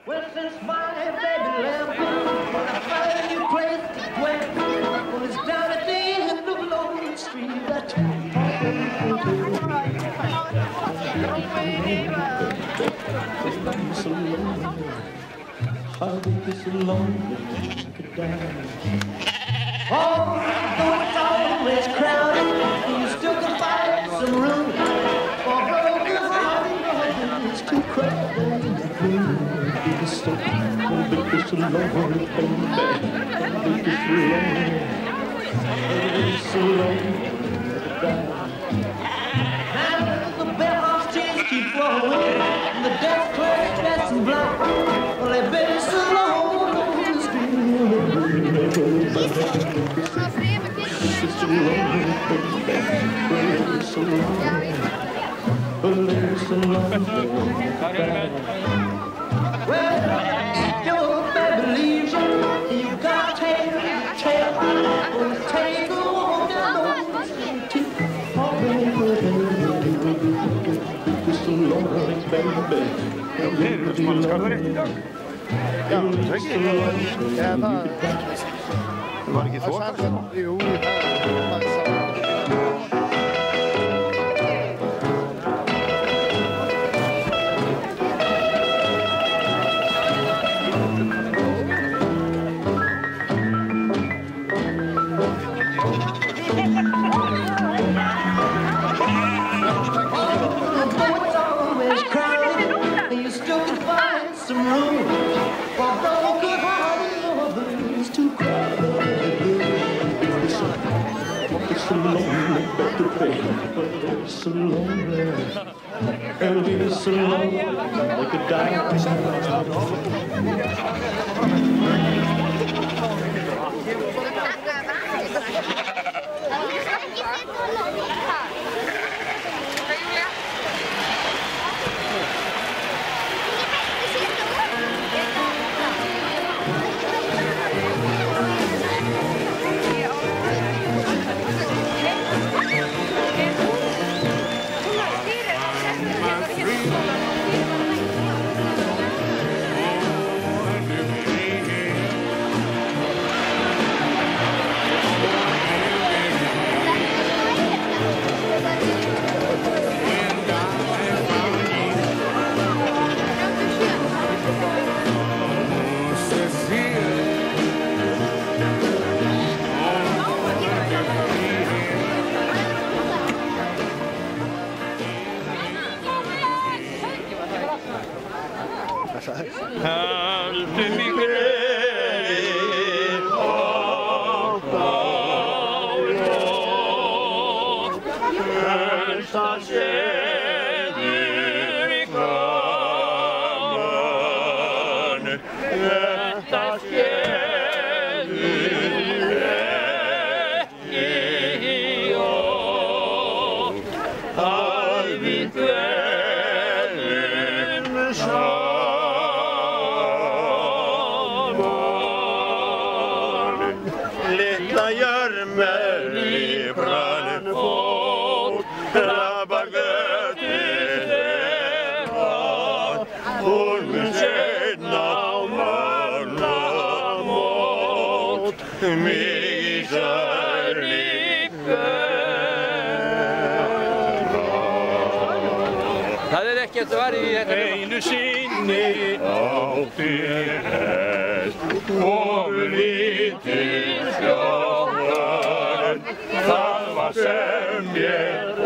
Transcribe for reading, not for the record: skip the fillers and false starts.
Well, since my baby left, I found a new place to dwell. Well, it's down at the end of Lonely Street. That so lonely, I'll be so lonely I could die. Oh, though it's always crowded, you still can find some room for broken hearted. It's too crowded in that room. It's so lonely, it's so lonely, baby. It's so lonely, it's so lonely I could die. Now the bellhop's tears keep flowing, and the desk clerk's dressed in black. Well, they've been so long on the street. It's so lonely, baby. It's so lonely. It's so lonely. Well, your baby leaves you. You gotta take a tail. Well, take a walk down the street. It's so lonely, baby. Ja, säkert. Jävlar. Det var inte svårt alltså. Jo, some room for broken hearted lovers to cry. It's so lonely, baby. It's so lonely. It's so lonely, I could die. Einu sinni átti hest og lítið skjóðan, það var sem mér